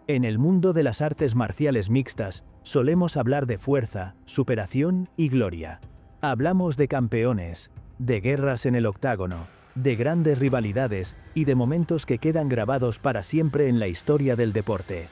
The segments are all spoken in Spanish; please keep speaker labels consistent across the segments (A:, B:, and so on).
A: En el mundo de las artes marciales mixtas, solemos hablar de fuerza, superación y gloria. Hablamos de campeones, de guerras en el octágono, de grandes rivalidades y de momentos que quedan grabados para siempre en la historia del deporte.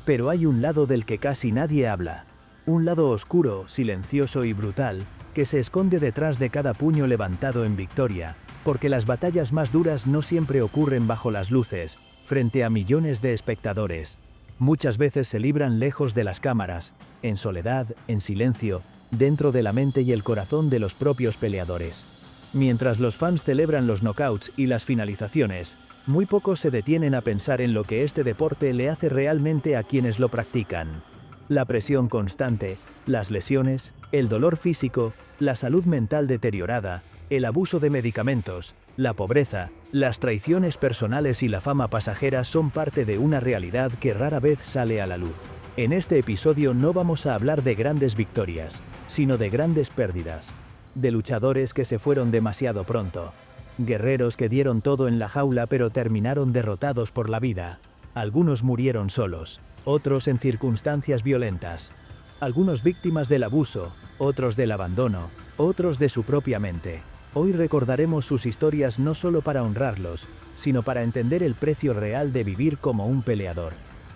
A: Pero hay un lado del que casi nadie habla. Un lado oscuro, silencioso y brutal, que se esconde detrás de cada puño levantado en victoria, porque las batallas más duras no siempre ocurren bajo las luces, frente a millones de espectadores. Muchas veces se libran lejos de las cámaras, en soledad, en silencio, dentro de la mente y el corazón de los propios peleadores. Mientras los fans celebran los knockouts y las finalizaciones, muy pocos se detienen a pensar en lo que este deporte le hace realmente a quienes lo practican. La presión constante, las lesiones, el dolor físico, la salud mental deteriorada, el abuso de medicamentos, la pobreza, las traiciones personales y la fama pasajera son parte de una realidad que rara vez sale a la luz. En este episodio no vamos a hablar de grandes victorias, sino de grandes pérdidas. De luchadores que se fueron demasiado pronto. Guerreros que dieron todo en la jaula pero terminaron derrotados por la vida. Algunos murieron solos, otros en circunstancias violentas. Algunos víctimas del abuso, otros del abandono, otros de su propia mente. Hoy recordaremos sus historias no solo para honrarlos, sino para entender el precio real de vivir como un peleador.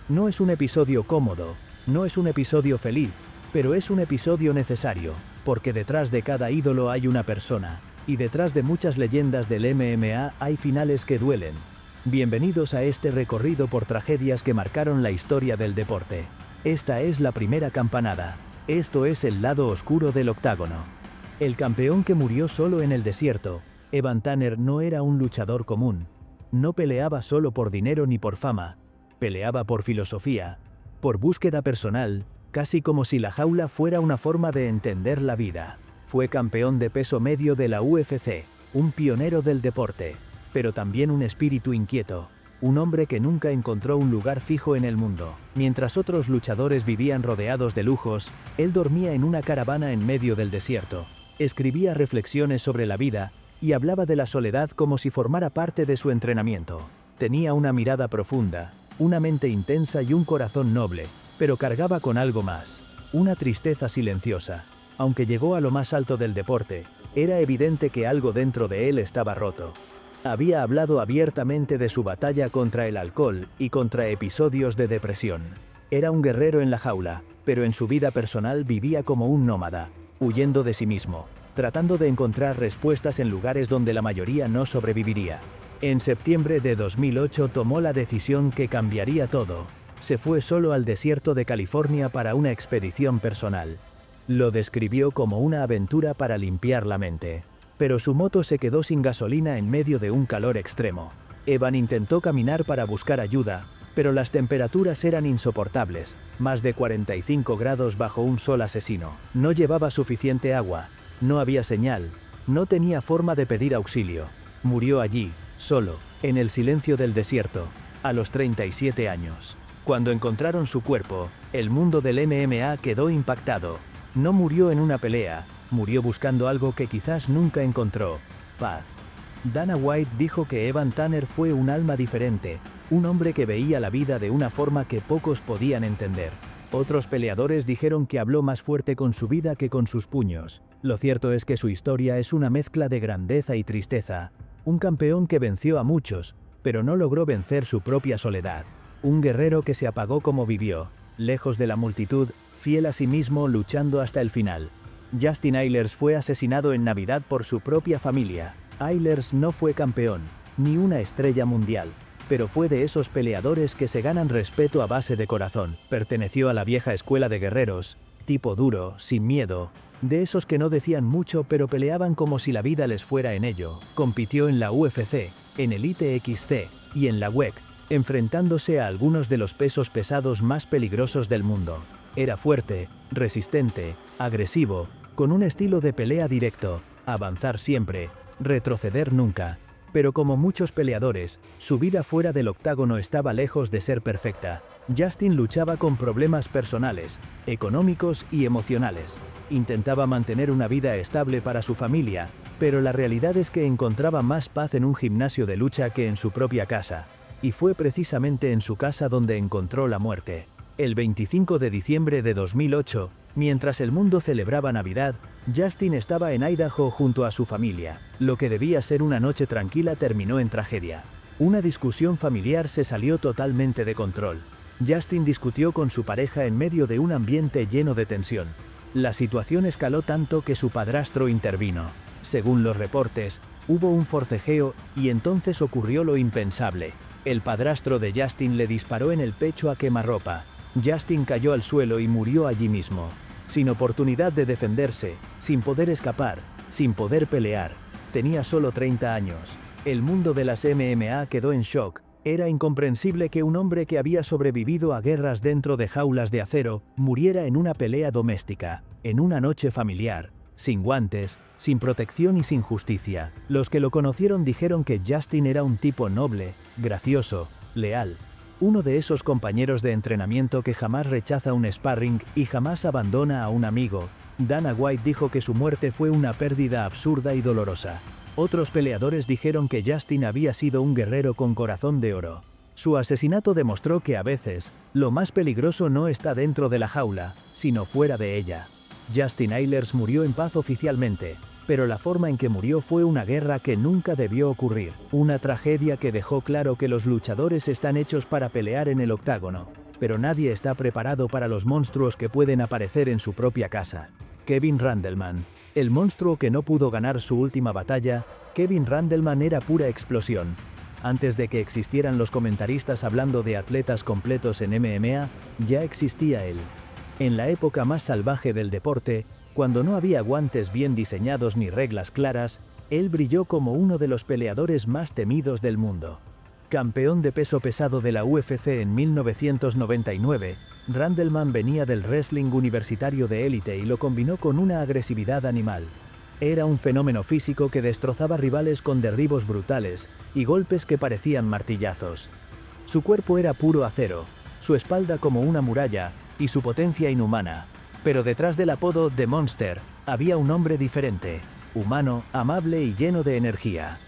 A: No es un episodio cómodo, no es un episodio feliz, pero es un episodio necesario, porque detrás de cada ídolo hay una persona, y detrás de muchas leyendas del MMA hay finales que duelen. Bienvenidos a este recorrido por tragedias que marcaron la historia del deporte. Esta es la primera campanada. Esto es el lado oscuro del octágono. El campeón que murió solo en el desierto, Evan Tanner, no era un luchador común. No peleaba solo por dinero ni por fama. Peleaba por filosofía, por búsqueda personal, casi como si la jaula fuera una forma de entender la vida. Fue campeón de peso medio de la UFC, un pionero del deporte, pero también un espíritu inquieto, un hombre que nunca encontró un lugar fijo en el mundo. Mientras otros luchadores vivían rodeados de lujos, él dormía en una caravana en medio del desierto. Escribía reflexiones sobre la vida y hablaba de la soledad como si formara parte de su entrenamiento. Tenía una mirada profunda, una mente intensa y un corazón noble, pero cargaba con algo más, una tristeza silenciosa. Aunque llegó a lo más alto del deporte, era evidente que algo dentro de él estaba roto. Había hablado abiertamente de su batalla contra el alcohol y contra episodios de depresión. Era un guerrero en la jaula, pero en su vida personal vivía como un nómada, huyendo de sí mismo, tratando de encontrar respuestas en lugares donde la mayoría no sobreviviría. En septiembre de 2008 tomó la decisión que cambiaría todo. Se fue solo al desierto de California para una expedición personal. Lo describió como una aventura para limpiar la mente. Pero su moto se quedó sin gasolina en medio de un calor extremo. Evan intentó caminar para buscar ayuda, pero las temperaturas eran insoportables, más de 45 grados bajo un sol asesino. No llevaba suficiente agua, no había señal, no tenía forma de pedir auxilio. Murió allí, solo, en el silencio del desierto, a los 37 años. Cuando encontraron su cuerpo, el mundo del MMA quedó impactado. No murió en una pelea, murió buscando algo que quizás nunca encontró: paz. Dana White dijo que Evan Tanner fue un alma diferente, un hombre que veía la vida de una forma que pocos podían entender. Otros peleadores dijeron que habló más fuerte con su vida que con sus puños. Lo cierto es que su historia es una mezcla de grandeza y tristeza. Un campeón que venció a muchos, pero no logró vencer su propia soledad. Un guerrero que se apagó como vivió, lejos de la multitud, fiel a sí mismo, luchando hasta el final. Justin Eilers fue asesinado en Navidad por su propia familia. Eilers no fue campeón, ni una estrella mundial, pero fue de esos peleadores que se ganan respeto a base de corazón. Perteneció a la vieja escuela de guerreros, tipo duro, sin miedo, de esos que no decían mucho pero peleaban como si la vida les fuera en ello. Compitió en la UFC, en Elite XC y en la WEC, enfrentándose a algunos de los pesos pesados más peligrosos del mundo. Era fuerte, resistente, agresivo, con un estilo de pelea directo, avanzar siempre, retroceder nunca. Pero como muchos peleadores, su vida fuera del octágono estaba lejos de ser perfecta. Justin luchaba con problemas personales, económicos y emocionales. Intentaba mantener una vida estable para su familia, pero la realidad es que encontraba más paz en un gimnasio de lucha que en su propia casa. y fue precisamente en su casa donde encontró la muerte. El 25 de diciembre de 2008, mientras el mundo celebraba Navidad, Justin estaba en Idaho junto a su familia. Lo que debía ser una noche tranquila terminó en tragedia. Una discusión familiar se salió totalmente de control. Justin discutió con su pareja en medio de un ambiente lleno de tensión. La situación escaló tanto que su padrastro intervino. Según los reportes, hubo un forcejeo y entonces ocurrió lo impensable. El padrastro de Justin le disparó en el pecho a quemarropa. Justin cayó al suelo y murió allí mismo. Sin oportunidad de defenderse, sin poder escapar, sin poder pelear. Tenía solo 30 años. El mundo de las MMA quedó en shock. Era incomprensible que un hombre que había sobrevivido a guerras dentro de jaulas de acero muriera en una pelea doméstica, en una noche familiar, sin guantes, sin protección y sin justicia. Los que lo conocieron dijeron que Justin era un tipo noble, gracioso, leal. Uno de esos compañeros de entrenamiento que jamás rechaza un sparring y jamás abandona a un amigo. Dana White dijo que su muerte fue una pérdida absurda y dolorosa. Otros peleadores dijeron que Justin había sido un guerrero con corazón de oro. Su asesinato demostró que a veces, lo más peligroso no está dentro de la jaula, sino fuera de ella. Justin Eilers murió en paz oficialmente, pero la forma en que murió fue una guerra que nunca debió ocurrir. Una tragedia que dejó claro que los luchadores están hechos para pelear en el octágono, pero nadie está preparado para los monstruos que pueden aparecer en su propia casa. Kevin Randleman. El monstruo que no pudo ganar su última batalla, Kevin Randleman era pura explosión. Antes de que existieran los comentaristas hablando de atletas completos en MMA, ya existía él. En la época más salvaje del deporte, cuando no había guantes bien diseñados ni reglas claras, él brilló como uno de los peleadores más temidos del mundo. Campeón de peso pesado de la UFC en 1999, Randleman venía del wrestling universitario de élite y lo combinó con una agresividad animal. Era un fenómeno físico que destrozaba rivales con derribos brutales y golpes que parecían martillazos. Su cuerpo era puro acero, su espalda como una muralla y su potencia inhumana. Pero detrás del apodo The Monster, había un hombre diferente, humano, amable y lleno de energía.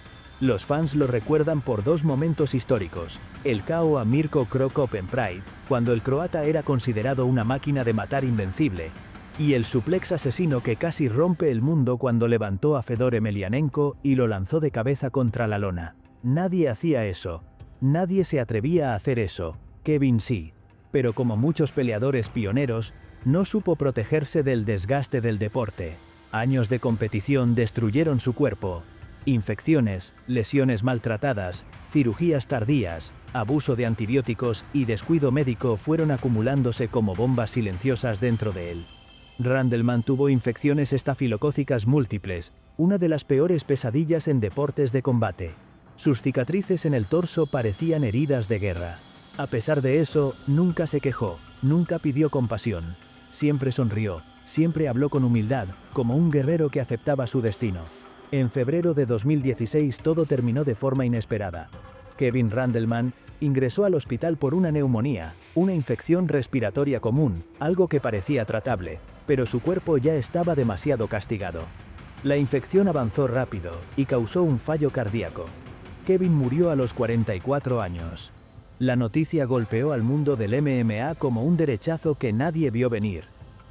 A: Los fans lo recuerdan por dos momentos históricos: el KO a Mirko Cro Cop en Pride, cuando el croata era considerado una máquina de matar invencible, y el suplex asesino que casi rompe el mundo cuando levantó a Fedor Emelianenko y lo lanzó de cabeza contra la lona. Nadie hacía eso. Nadie se atrevía a hacer eso. Kevin sí. Pero como muchos peleadores pioneros, no supo protegerse del desgaste del deporte. Años de competición destruyeron su cuerpo. Infecciones, lesiones maltratadas, cirugías tardías, abuso de antibióticos y descuido médico fueron acumulándose como bombas silenciosas dentro de él. Randleman tuvo infecciones estafilocócicas múltiples, una de las peores pesadillas en deportes de combate. Sus cicatrices en el torso parecían heridas de guerra. A pesar de eso, nunca se quejó, nunca pidió compasión. Siempre sonrió, siempre habló con humildad, como un guerrero que aceptaba su destino. En febrero de 2016 todo terminó de forma inesperada. Kevin Randleman ingresó al hospital por una neumonía, una infección respiratoria común, algo que parecía tratable, pero su cuerpo ya estaba demasiado castigado. La infección avanzó rápido y causó un fallo cardíaco. Kevin murió a los 44 años. La noticia golpeó al mundo del MMA como un derechazo que nadie vio venir.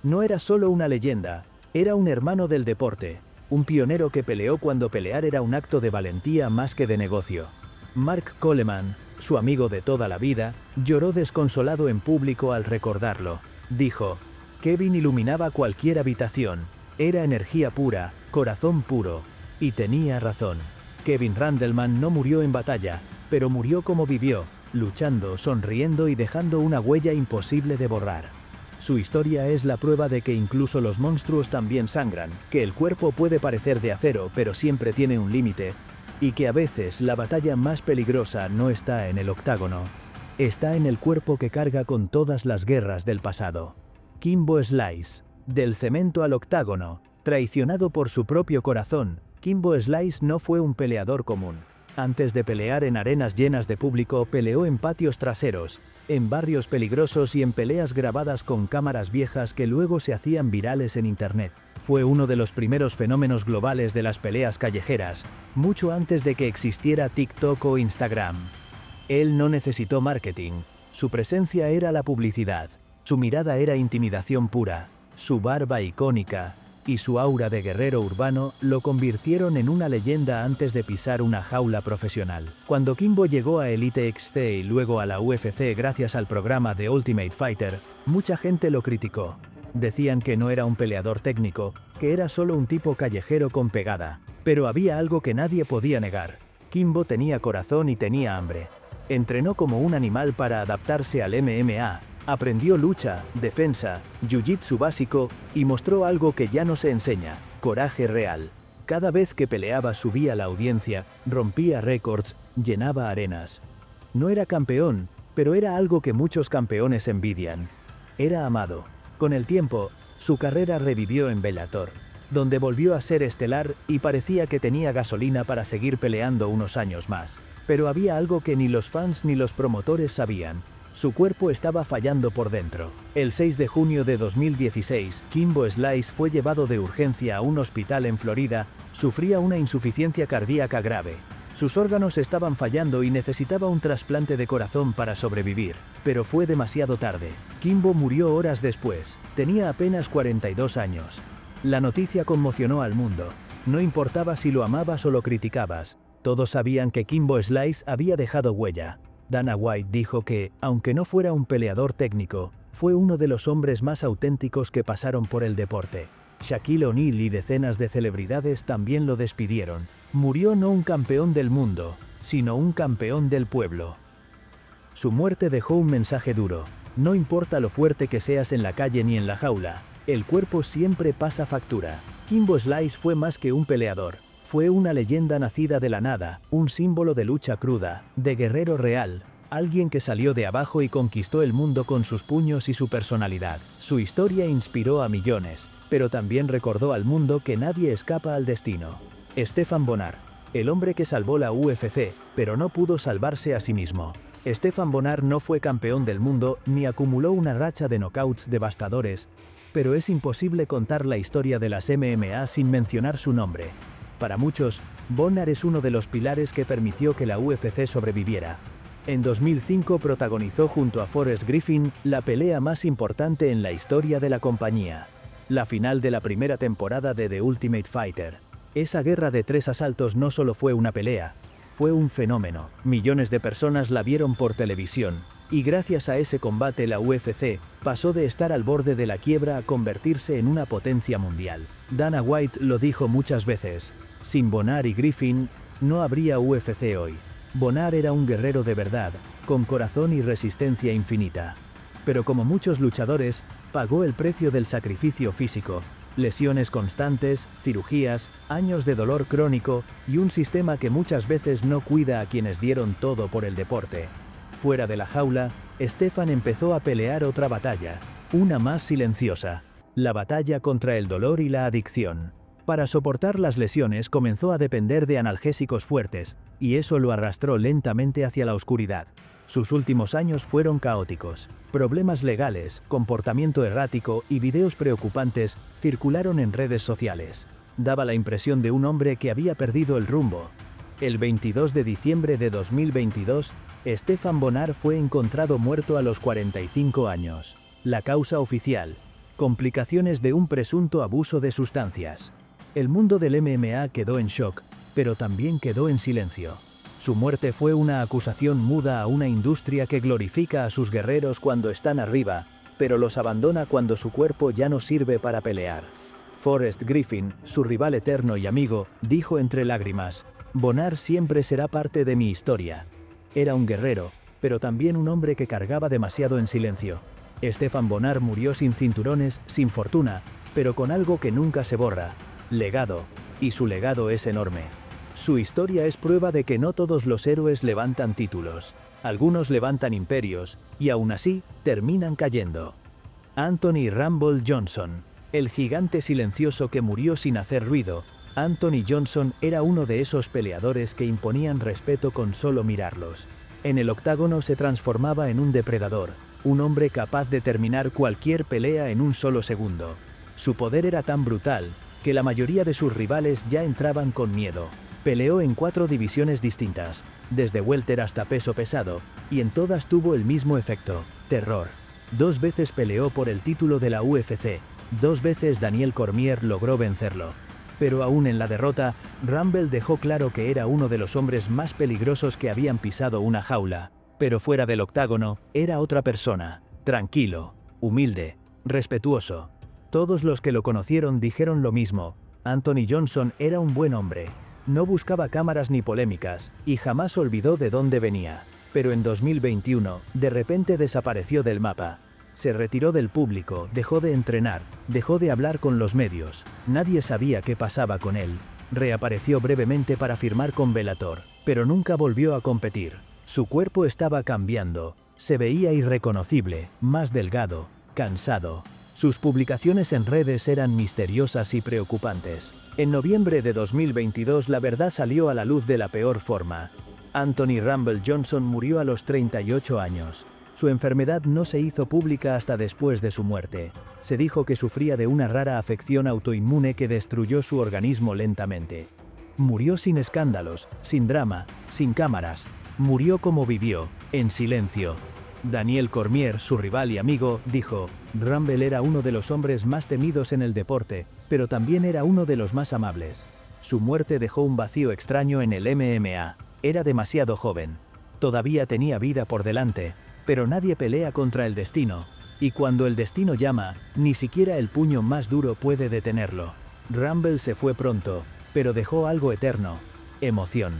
A: No era solo una leyenda, era un hermano del deporte. Un pionero que peleó cuando pelear era un acto de valentía más que de negocio. Mark Coleman, su amigo de toda la vida, lloró desconsolado en público al recordarlo. Dijo: Kevin iluminaba cualquier habitación, era energía pura, corazón puro. Y tenía razón. Kevin Randleman no murió en batalla, pero murió como vivió, luchando, sonriendo y dejando una huella imposible de borrar. Su historia es la prueba de que incluso los monstruos también sangran, que el cuerpo puede parecer de acero pero siempre tiene un límite, y que a veces la batalla más peligrosa no está en el octágono, está en el cuerpo que carga con todas las guerras del pasado. Kimbo Slice. Del cemento al octágono, traicionado por su propio corazón, Kimbo Slice no fue un peleador común. Antes de pelear en arenas llenas de público, peleó en patios traseros, en barrios peligrosos y en peleas grabadas con cámaras viejas que luego se hacían virales en internet. Fue uno de los primeros fenómenos globales de las peleas callejeras, mucho antes de que existiera TikTok o Instagram. Él no necesitó marketing, su presencia era la publicidad, su mirada era intimidación pura, su barba icónica y su aura de guerrero urbano lo convirtieron en una leyenda antes de pisar una jaula profesional. Cuando Kimbo llegó a Elite XC y luego a la UFC gracias al programa The Ultimate Fighter, mucha gente lo criticó. Decían que no era un peleador técnico, que era solo un tipo callejero con pegada. Pero había algo que nadie podía negar. Kimbo tenía corazón y tenía hambre. Entrenó como un animal para adaptarse al MMA, aprendió lucha, defensa, jiu-jitsu básico y mostró algo que ya no se enseña: coraje real. Cada vez que peleaba subía la audiencia, rompía récords, llenaba arenas. No era campeón, pero era algo que muchos campeones envidian. Era amado. Con el tiempo, su carrera revivió en Bellator, donde volvió a ser estelar y parecía que tenía gasolina para seguir peleando unos años más. Pero había algo que ni los fans ni los promotores sabían: su cuerpo estaba fallando por dentro. El 6 de junio de 2016, Kimbo Slice fue llevado de urgencia a un hospital en Florida. Sufría una insuficiencia cardíaca grave. Sus órganos estaban fallando y necesitaba un trasplante de corazón para sobrevivir. Pero fue demasiado tarde. Kimbo murió horas después. Tenía apenas 42 años. La noticia conmocionó al mundo. No importaba si lo amabas o lo criticabas. Todos sabían que Kimbo Slice había dejado huella. Dana White dijo que, aunque no fuera un peleador técnico, fue uno de los hombres más auténticos que pasaron por el deporte. Shaquille O'Neal y decenas de celebridades también lo despidieron. Murió no un campeón del mundo, sino un campeón del pueblo. Su muerte dejó un mensaje duro: no importa lo fuerte que seas en la calle ni en la jaula, el cuerpo siempre pasa factura. Kimbo Slice fue más que un peleador. Fue una leyenda nacida de la nada, un símbolo de lucha cruda, de guerrero real, alguien que salió de abajo y conquistó el mundo con sus puños y su personalidad. Su historia inspiró a millones, pero también recordó al mundo que nadie escapa al destino. Stephan Bonnar, el hombre que salvó la UFC, pero no pudo salvarse a sí mismo. Stephan Bonnar no fue campeón del mundo ni acumuló una racha de knockouts devastadores, pero es imposible contar la historia de las MMA sin mencionar su nombre. Para muchos, Bonnar es uno de los pilares que permitió que la UFC sobreviviera. En 2005 protagonizó junto a Forrest Griffin la pelea más importante en la historia de la compañía: la final de la primera temporada de The Ultimate Fighter. Esa guerra de 3 asaltos no solo fue una pelea, fue un fenómeno. Millones de personas la vieron por televisión, y gracias a ese combate la UFC pasó de estar al borde de la quiebra a convertirse en una potencia mundial. Dana White lo dijo muchas veces: sin Bonnar y Griffin, no habría UFC hoy. Bonnar era un guerrero de verdad, con corazón y resistencia infinita. Pero como muchos luchadores, pagó el precio del sacrificio físico: lesiones constantes, cirugías, años de dolor crónico y un sistema que muchas veces no cuida a quienes dieron todo por el deporte. Fuera de la jaula, Stephan empezó a pelear otra batalla, una más silenciosa: la batalla contra el dolor y la adicción. Para soportar las lesiones comenzó a depender de analgésicos fuertes, y eso lo arrastró lentamente hacia la oscuridad. Sus últimos años fueron caóticos. Problemas legales, comportamiento errático y videos preocupantes circularon en redes sociales. Daba la impresión de un hombre que había perdido el rumbo. El 22 de diciembre de 2022, Stephan Bonnar fue encontrado muerto a los 45 años. La causa oficial: complicaciones de un presunto abuso de sustancias. El mundo del MMA quedó en shock, pero también quedó en silencio. Su muerte fue una acusación muda a una industria que glorifica a sus guerreros cuando están arriba, pero los abandona cuando su cuerpo ya no sirve para pelear. Forrest Griffin, su rival eterno y amigo, dijo entre lágrimas: Bonnar siempre será parte de mi historia. Era un guerrero, pero también un hombre que cargaba demasiado en silencio. Stephan Bonnar murió sin cinturones, sin fortuna, pero con algo que nunca se borra: legado, y su legado es enorme. Su historia es prueba de que no todos los héroes levantan títulos. Algunos levantan imperios, y aún así, terminan cayendo. Anthony Rumble Johnson, el gigante silencioso que murió sin hacer ruido. Anthony Johnson era uno de esos peleadores que imponían respeto con solo mirarlos. En el octágono se transformaba en un depredador, un hombre capaz de terminar cualquier pelea en un solo segundo. Su poder era tan brutal que la mayoría de sus rivales ya entraban con miedo. Peleó en 4 divisiones distintas, desde welter hasta peso pesado, y en todas tuvo el mismo efecto: terror. 2 veces peleó por el título de la UFC, 2 veces Daniel Cormier logró vencerlo. Pero aún en la derrota, Rumble dejó claro que era uno de los hombres más peligrosos que habían pisado una jaula. Pero fuera del octágono, era otra persona, tranquilo, humilde, respetuoso. Todos los que lo conocieron dijeron lo mismo: Anthony Johnson era un buen hombre. No buscaba cámaras ni polémicas, y jamás olvidó de dónde venía. Pero en 2021, de repente desapareció del mapa. Se retiró del público, dejó de entrenar, dejó de hablar con los medios. Nadie sabía qué pasaba con él. Reapareció brevemente para firmar con Bellator, pero nunca volvió a competir. Su cuerpo estaba cambiando. Se veía irreconocible, más delgado, cansado. Sus publicaciones en redes eran misteriosas y preocupantes. En noviembre de 2022 la verdad salió a la luz de la peor forma. Anthony Rumble Johnson murió a los 38 años. Su enfermedad no se hizo pública hasta después de su muerte. Se dijo que sufría de una rara afección autoinmune que destruyó su organismo lentamente. Murió sin escándalos, sin drama, sin cámaras. Murió como vivió, en silencio. Daniel Cormier, su rival y amigo, dijo: Rumble era uno de los hombres más temidos en el deporte, pero también era uno de los más amables. Su muerte dejó un vacío extraño en el MMA. Era demasiado joven. Todavía tenía vida por delante, pero nadie pelea contra el destino, y cuando el destino llama, ni siquiera el puño más duro puede detenerlo. Rumble se fue pronto, pero dejó algo eterno: emoción.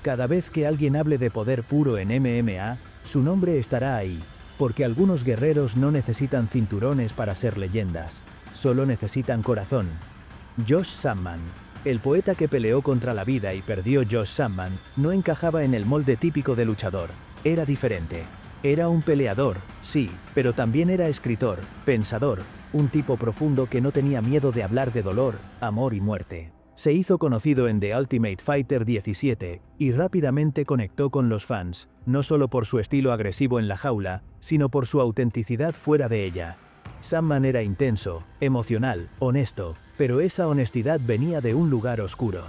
A: Cada vez que alguien hable de poder puro en MMA, su nombre estará ahí, porque algunos guerreros no necesitan cinturones para ser leyendas, solo necesitan corazón. Josh Samman. El poeta que peleó contra la vida y perdió. Josh Samman no encajaba en el molde típico de luchador. Era diferente. Era un peleador, sí, pero también era escritor, pensador, un tipo profundo que no tenía miedo de hablar de dolor, amor y muerte. Se hizo conocido en The Ultimate Fighter 17, y rápidamente conectó con los fans, no solo por su estilo agresivo en la jaula, sino por su autenticidad fuera de ella. Samman era intenso, emocional, honesto, pero esa honestidad venía de un lugar oscuro.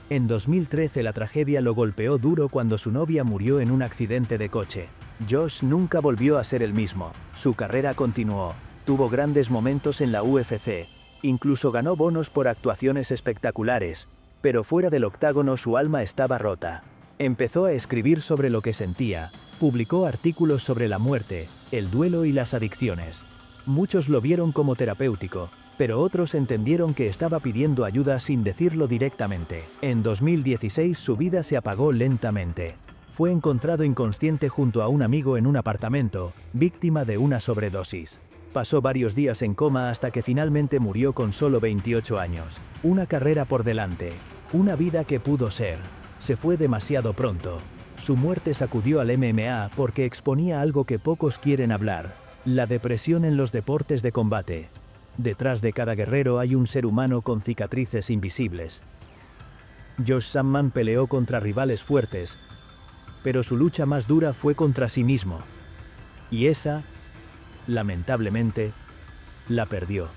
A: En 2013 la tragedia lo golpeó duro cuando su novia murió en un accidente de coche. Josh nunca volvió a ser el mismo. Su carrera continuó, tuvo grandes momentos en la UFC, incluso ganó bonos por actuaciones espectaculares, pero fuera del octágono su alma estaba rota. Empezó a escribir sobre lo que sentía, publicó artículos sobre la muerte, el duelo y las adicciones. Muchos lo vieron como terapéutico, pero otros entendieron que estaba pidiendo ayuda sin decirlo directamente. En 2016 su vida se apagó lentamente. Fue encontrado inconsciente junto a un amigo en un apartamento, víctima de una sobredosis. Pasó varios días en coma hasta que finalmente murió con solo 28 años. Una carrera por delante, una vida que pudo ser. Se fue demasiado pronto. Su muerte sacudió al MMA porque exponía algo que pocos quieren hablar: la depresión en los deportes de combate. Detrás de cada guerrero hay un ser humano con cicatrices invisibles. Josh Samman peleó contra rivales fuertes, pero su lucha más dura fue contra sí mismo. Y esa, lamentablemente, la perdió.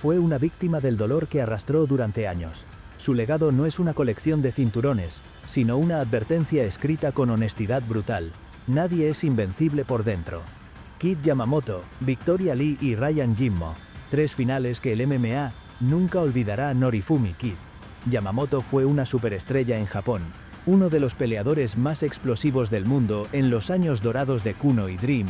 A: Fue una víctima del dolor que arrastró durante años. Su legado no es una colección de cinturones, sino una advertencia escrita con honestidad brutal: nadie es invencible por dentro. Kid Yamamoto, Victoria Lee y Ryan Jimmo. 3 finales que el MMA nunca olvidará. Norifumi Kid. Yamamoto fue una superestrella en Japón, uno de los peleadores más explosivos del mundo en los años dorados de Kuno y Dream.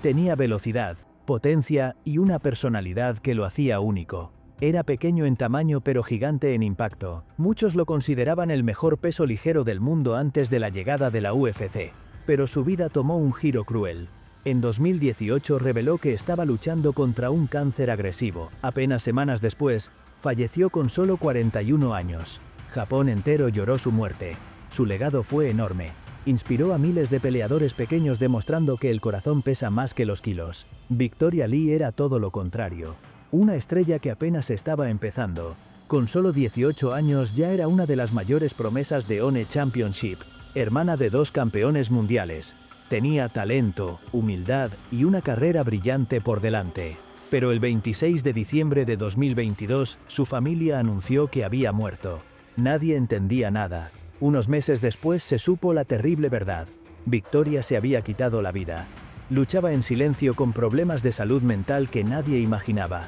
A: Tenía velocidad, potencia y una personalidad que lo hacía único. Era pequeño en tamaño pero gigante en impacto. Muchos lo consideraban el mejor peso ligero del mundo antes de la llegada de la UFC. Pero su vida tomó un giro cruel. En 2018 reveló que estaba luchando contra un cáncer agresivo. Apenas semanas después, falleció con solo 41 años. Japón entero lloró su muerte. Su legado fue enorme. Inspiró a miles de peleadores pequeños demostrando que el corazón pesa más que los kilos. Victoria Lee era todo lo contrario. Una estrella que apenas estaba empezando. Con solo 18 años ya era una de las mayores promesas de ONE Championship, hermana de 2 campeones mundiales. Tenía talento, humildad y una carrera brillante por delante. Pero el 26 de diciembre de 2022, su familia anunció que había muerto. Nadie entendía nada. Unos meses después se supo la terrible verdad. Victoria se había quitado la vida. Luchaba en silencio con problemas de salud mental que nadie imaginaba.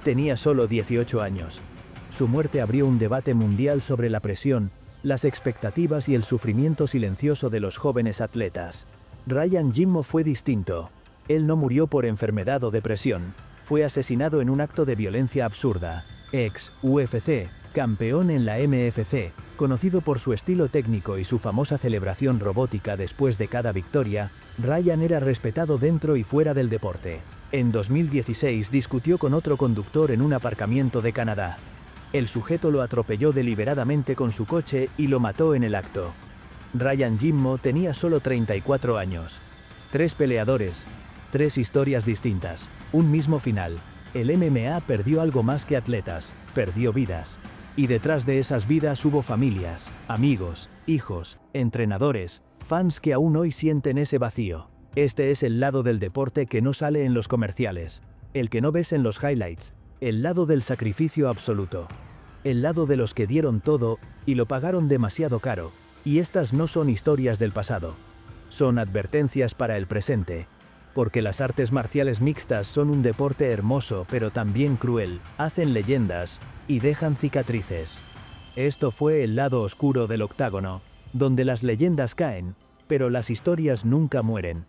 A: Tenía solo 18 años. Su muerte abrió un debate mundial sobre la presión, las expectativas y el sufrimiento silencioso de los jóvenes atletas. Ryan Jimmo fue distinto. Él no murió por enfermedad o depresión. Fue asesinado en un acto de violencia absurda. Ex UFC, campeón en la MFC, conocido por su estilo técnico y su famosa celebración robótica después de cada victoria, Ryan era respetado dentro y fuera del deporte. En 2016 discutió con otro conductor en un aparcamiento de Canadá. El sujeto lo atropelló deliberadamente con su coche y lo mató en el acto. Ryan Jimmo tenía solo 34 años. 3 peleadores, 3 historias distintas, un mismo final. El MMA perdió algo más que atletas, perdió vidas. Y detrás de esas vidas hubo familias, amigos, hijos, entrenadores, fans que aún hoy sienten ese vacío. Este es el lado del deporte que no sale en los comerciales, el que no ves en los highlights, el lado del sacrificio absoluto. El lado de los que dieron todo y lo pagaron demasiado caro. Y estas no son historias del pasado. Son advertencias para el presente. Porque las artes marciales mixtas son un deporte hermoso pero también cruel, hacen leyendas y dejan cicatrices. Esto fue el lado oscuro del octágono, donde las leyendas caen, pero las historias nunca mueren.